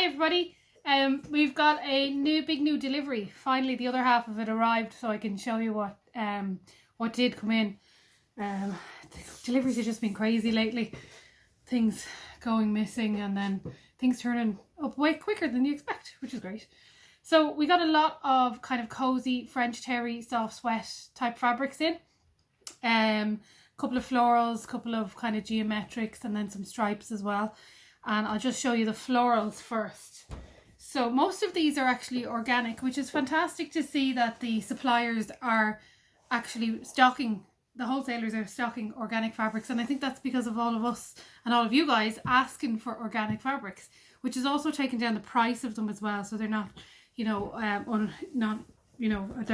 everybody. We've got a big new delivery. Finally, the other half of it arrived, so I can show you what did come in. The deliveries have just been crazy lately. Things going missing and then things turning up way quicker than you expect, which is great. So we got a lot of kind of cozy French terry soft sweat type fabrics in. Couple of florals, couple of kind of geometrics, and then some stripes as well. And I'll just show you the florals first. So most of these are actually organic, which is fantastic to see that the suppliers are actually stocking, the wholesalers are stocking organic fabrics. And I think that's because of all of us and all of you guys asking for organic fabrics, which is also taking down the price of them as well. So they're not, they're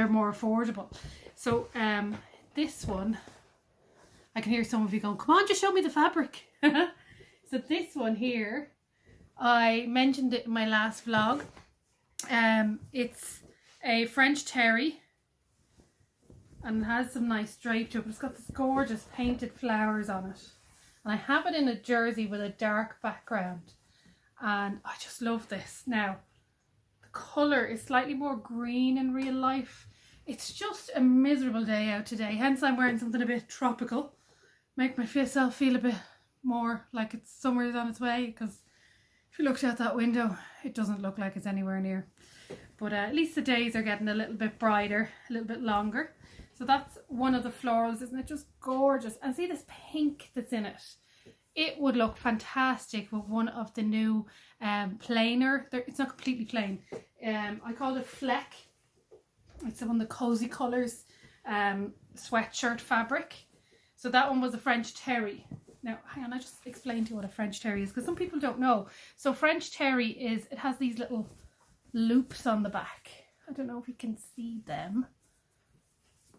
more affordable. So this one, I can hear some of you going, come on, just show me the fabric. So this one here, I mentioned it in my last vlog. It's a French terry and it has some nice drape to it. It's got this gorgeous painted flowers on it. And I have it in a jersey with a dark background. And I just love this. Now, the colour is slightly more green in real life. It's just a miserable day out today. Hence I'm wearing something a bit tropical. Make myself feel a bit more like it's summer's on its way, because if you looked out that window it doesn't look like it's anywhere near. But at least the days are getting a little bit brighter, a little bit longer. So that's one of the florals. Isn't it just gorgeous? And see this pink that's in it? It would look fantastic with one of the new plainer. It's not completely plain. I call it Fleck. It's one of the cozy colours sweatshirt fabric. So that one was a French terry. Now, hang on, I just explained to you what a French terry is, because some people don't know. So French terry is, it has these little loops on the back. I don't know if you can see them.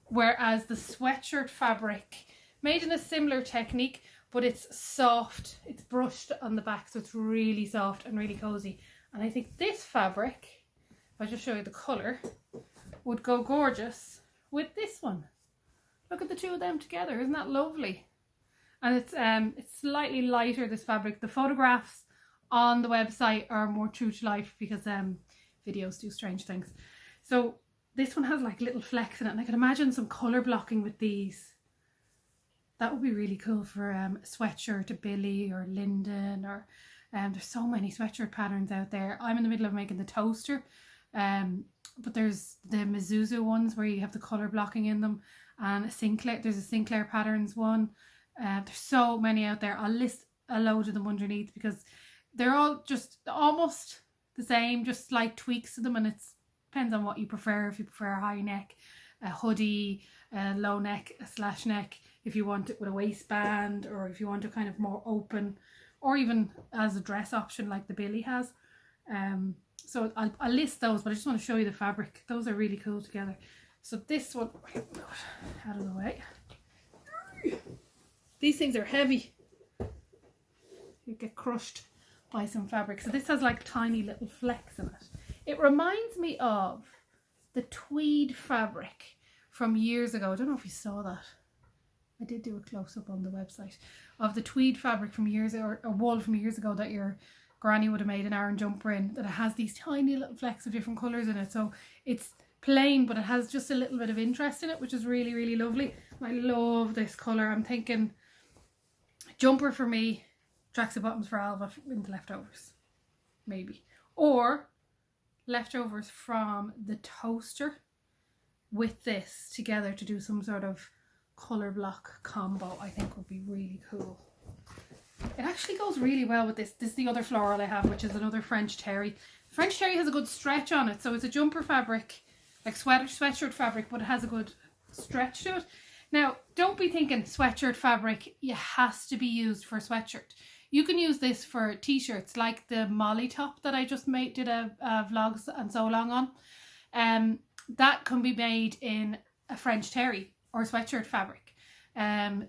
Whereas the sweatshirt fabric, made in a similar technique, but it's soft. It's brushed on the back, so it's really soft and really cozy. And I think this fabric, if I just show you the colour, would go gorgeous with this one. Look at the two of them together, isn't that lovely? And it's slightly lighter, this fabric. The photographs on the website are more true to life because videos do strange things. So this one has like little flecks in it, and I can imagine some colour blocking with these. That would be really cool for a sweatshirt, a Bille or Linden, or there's so many sweatshirt patterns out there. I'm in the middle of making the toaster, but there's the Mezuzah ones where you have the colour blocking in them. And there's a Sinclair patterns one. There's so many out there. I'll list a load of them underneath because they're all just almost the same, just slight tweaks to them, and it depends on what you prefer. If you prefer a high neck, a hoodie, a low neck, a slash neck, if you want it with a waistband, or if you want it kind of more open, or even as a dress option like the Bille has. So I'll list those, but I just want to show you the fabric. Those are really cool together. So this one, out of the way. These things are heavy. You get crushed by some fabric. So this has like tiny little flecks in it. It reminds me of the tweed fabric from years ago. I don't know if you saw that. I did do a close-up on the website of the tweed fabric from years ago, or wool from years ago that your granny would have made an Aran jumper in, that it has these tiny little flecks of different colours in it. So it's plain, but it has just a little bit of interest in it, which is really, really lovely. I love this colour. I'm thinking jumper for me, tracksuit bottoms for Alva in the leftovers, maybe. Or leftovers from the toaster with this together to do some sort of Colourblock combo, I think would be really cool. It actually goes really well with this. This is the other floral I have, which is another French terry. French terry has a good stretch on it, so it's a jumper fabric, like sweatshirt fabric, but it has a good stretch to it. Now, don't be thinking sweatshirt fabric, it has to be used for a sweatshirt. You can use this for t-shirts, like the Molly top that I just did a vlog and so long on. That can be made in a French terry or sweatshirt fabric.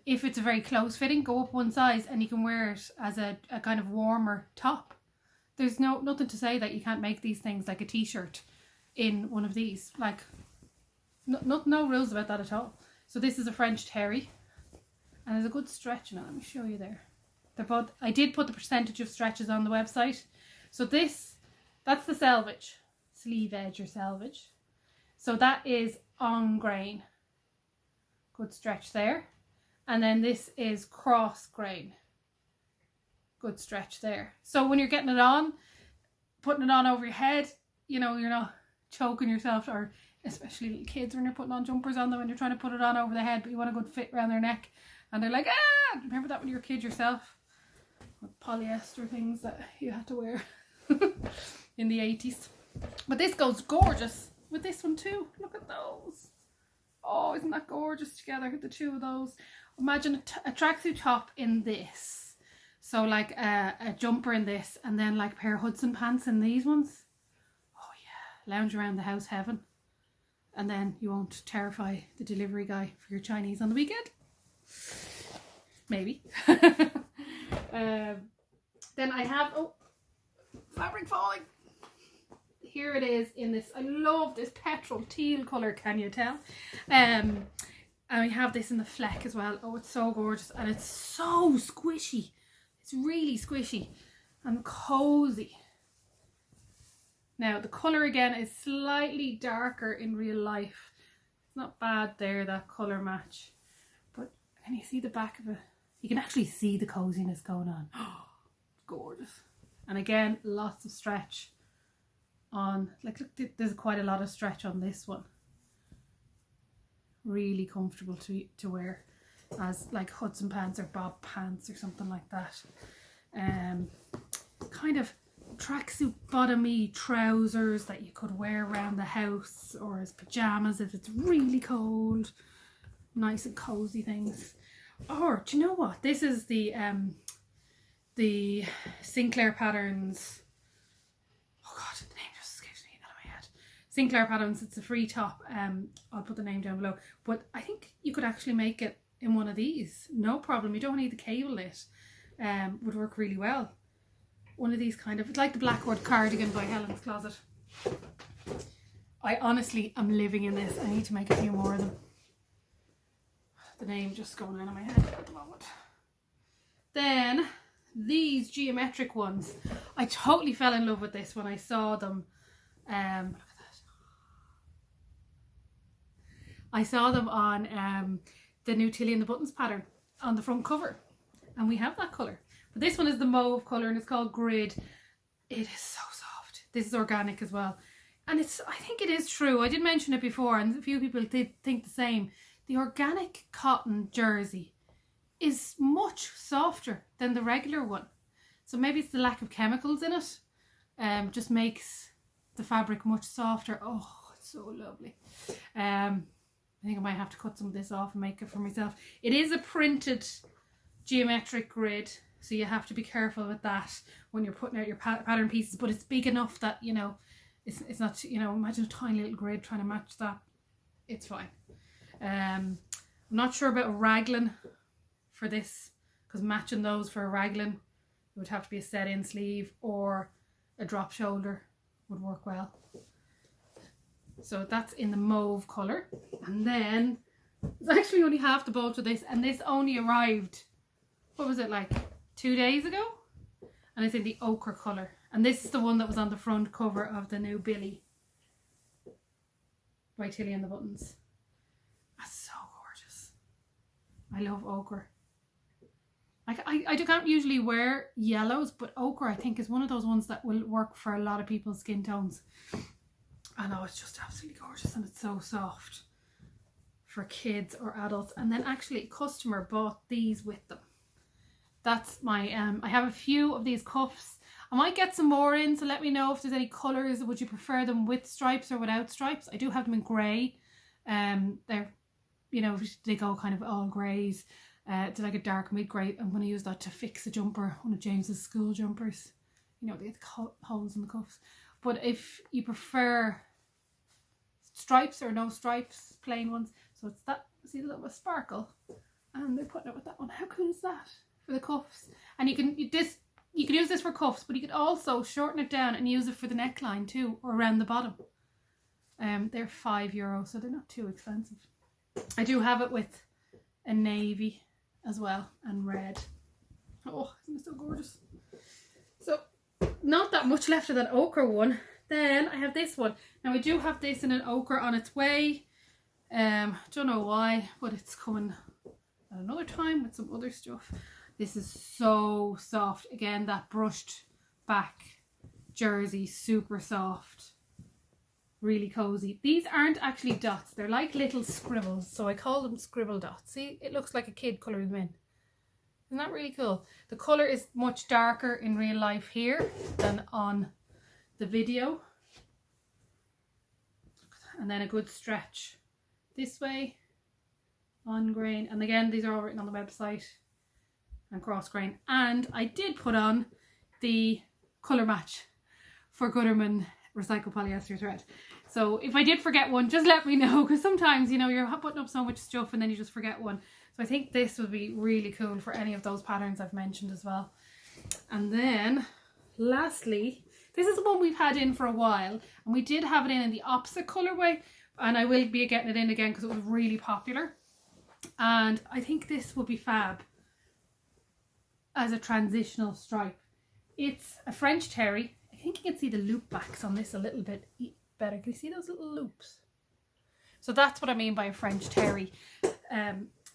If it's a very close fitting, go up one size and you can wear it as a kind of warmer top. There's nothing to say that you can't make these things like a t-shirt in one of these. Like, no rules about that at all. So this is a French terry, and there's a good stretch in it. Let me show you there. They're both, I did put the percentage of stretches on the website. So this That's the selvage, sleeve edge or selvage. So that is on grain. Good stretch there. And then this is cross grain. Good stretch there. So when you're getting it on, putting it on over your head, you know, you're not choking yourself, or especially little kids when you're putting on jumpers on them and you're trying to put it on over the head, but you want a good fit around their neck. And they're like, ah! Remember that when you were a kid yourself? With polyester things that you had to wear in the 80s. But this goes gorgeous with this one too. Look at those. Oh, isn't that gorgeous together, the two of those? Imagine a tracksuit top in this. So like a jumper in this, and then like a pair of Hudson pants in these ones. Oh yeah, lounge around the house heaven. And then you won't terrify the delivery guy for your Chinese on the weekend. Maybe. Then I have, oh, fabric falling. Here it is in this, I love this petrol teal colour, can you tell? And I have this in the fleck as well. Oh, it's so gorgeous, and it's so squishy. It's really squishy and cozy. Now the colour again is slightly darker in real life. It's not bad there, that colour match. But can you see the back of it? You can actually see the coziness going on. Oh, gorgeous. And again, lots of stretch on, like look, there's quite a lot of stretch on this one. Really comfortable to wear as like Hudson pants or bob pants or something like that. Kind of tracksuit bottomy trousers that you could wear around the house, or as pajamas if it's really cold. Nice and cozy things. Or do you know what? This is the Sinclair patterns. Oh god, the name just escapes me out of my head. Sinclair patterns. It's a free top. I'll put the name down below. But I think you could actually make it in one of these. No problem. You don't need the cable knit. Would work really well. One of these kind of, it's like the Blackwood cardigan by Helen's Closet. I honestly am living in this. I need to make a few more of them. The name just going out of my head at the moment. Then these geometric ones, I totally fell in love with this when I saw them. Look at that. I saw them on the new Tilly and the Buttons pattern on the front cover, and we have that colour. But this one is the mauve colour and it's called Grid. It is so soft. This is organic as well, and it's, I think it is true. I did mention it before, and a few people did think the same. The organic cotton jersey is much softer than the regular one. So maybe it's the lack of chemicals in it. Just makes the fabric much softer. Oh, it's so lovely. I think I might have to cut some of this off and make it for myself. It is a printed geometric grid, so you have to be careful with that when you're putting out your pattern pieces. But it's big enough that, you know, it's not, you know, imagine a tiny little grid trying to match that. It's fine. I'm not sure about a raglan for this, because matching those for a raglan, it would have to be a set-in sleeve or a drop shoulder would work well. So that's in the mauve colour. And then there's actually only half the bulge of this, and this only arrived, what was it, like 2 days ago? And it's in the ochre colour. And this is the one that was on the front cover of the new Bille by Tilly and the Buttons. That's so gorgeous. I love ochre. Like I can't usually wear yellows, but ochre I think is one of those ones that will work for a lot of people's skin tones. I know, it's just absolutely gorgeous, and it's so soft for kids or adults. And then actually a customer bought these with them. That's my I have a few of these cuffs. I might get some more in, so let me know if there's any colours. Would you prefer them with stripes or without stripes? I do have them in grey. They're, you know, they go kind of all greys. To like a dark mid grey. I'm going to use that to fix a jumper, one of James's school jumpers. You know, they get the holes in the cuffs. But if you prefer stripes or no stripes, plain ones, so it's that, see the little sparkle, and they're putting it with that one. How cool is that for the cuffs? And you can use this for cuffs, but you could also shorten it down and use it for the neckline too, or around the bottom. They're €5, so they're not too expensive. I do have it with a navy as well, and red. Oh, isn't it so gorgeous? So not that much left of that ochre one. Then I have this one. Now I do have this in an ochre on its way. Don't know why, but it's coming at another time with some other stuff. This is so soft. Again, that brushed back jersey, super soft, really cozy. These aren't actually dots, they're like little scribbles, so I call them scribble dots. See, it looks like a kid colouring them in. Isn't that really cool? The colour is much darker in real life here than on the video. And then a good stretch this way on grain. And again, these are all written on the website, and cross grain. And I did put on the colour match for Gooderman recycled polyester thread. So if I did forget one, just let me know, because sometimes, you know, you're putting up so much stuff and then you just forget one. So I think this would be really cool for any of those patterns I've mentioned as well. And then lastly, this is the one we've had in for a while, and we did have it in the opposite colourway, and I will be getting it in again because it was really popular. And I think this would be fab as a transitional stripe. It's a French terry. I think you can see the loop backs on this a little bit better. Can you see those little loops? So that's what I mean by a French terry.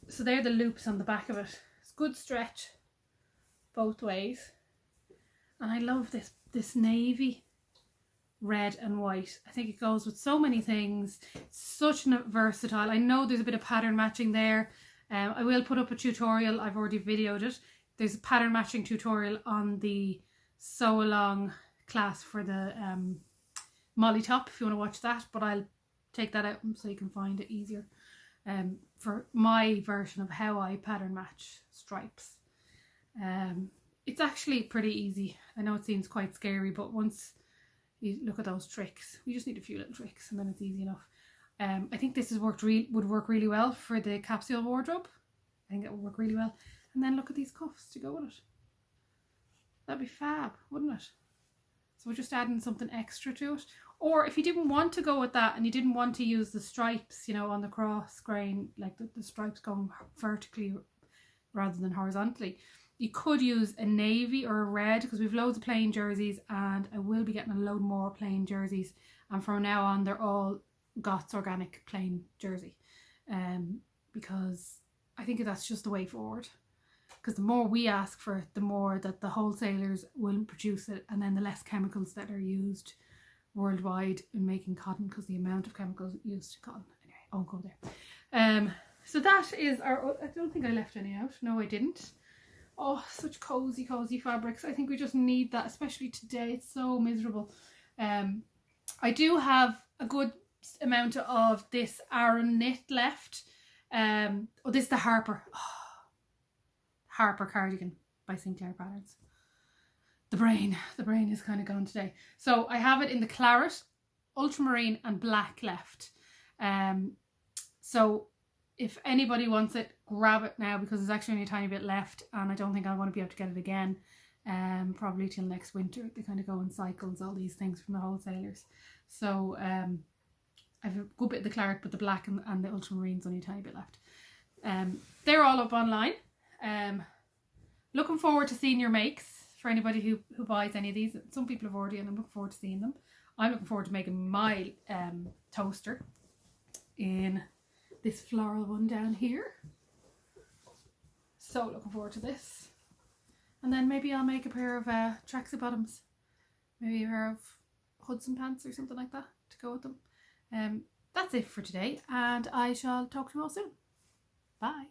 So they're the loops on the back of it. It's good stretch both ways. And I love this navy, red and white. I think it goes with so many things. It's such a versatile. I know there's a bit of pattern matching there. I will put up a tutorial. I've already videoed it. There's a pattern matching tutorial on the sew along class for the Molly top if you want to watch that, but I'll take that out so you can find it easier for my version of how I pattern match stripes. It's actually pretty easy. I know it seems quite scary, but once you look at those tricks, we just need a few little tricks and then it's easy enough. I think this would work really well for the capsule wardrobe. I think it would work really well. And then look at these cuffs to go with it. That'd be fab, wouldn't it? So we're just adding something extra to it. Or if you didn't want to go with that and you didn't want to use the stripes, you know, on the cross grain, like the stripes going vertically rather than horizontally, you could use a navy or a red, because we've loads of plain jerseys and I will be getting a load more plain jerseys. And from now on, they're all GOTS organic plain jersey. Because I think that's just the way forward. Because the more we ask for it, the more that the wholesalers will produce it, and then the less chemicals that are used worldwide in making cotton, because the amount of chemicals used in cotton. Anyway, I won't go there. So that is our, I don't think I left any out. No, I didn't. Oh, such cozy fabrics. I think we just need that, especially today. It's so miserable. I do have a good amount of this Aran knit left. Oh, this is the Harper. Oh, Harper cardigan by Sinclair Patterns. The brain is kind of gone today. So I have it in the claret, ultramarine and black left. So if anybody wants it, grab it now, because there's actually only a tiny bit left, and I don't think I'm going to be able to get it again probably till next winter. They kind of go in cycles, all these things from the wholesalers. So I have a good bit of the claret, but the black and the ultramarine's only a tiny bit left. They're all up online. Looking forward to seeing your makes for anybody who buys any of these. Some people have already, and I'm looking forward to seeing them. I'm looking forward to making my toaster in this floral one down here. So looking forward to this. And then maybe I'll make a pair of tracksuit bottoms. Maybe a pair of Hudson pants or something like that to go with them. That's it for today, and I shall talk to you all soon. Bye.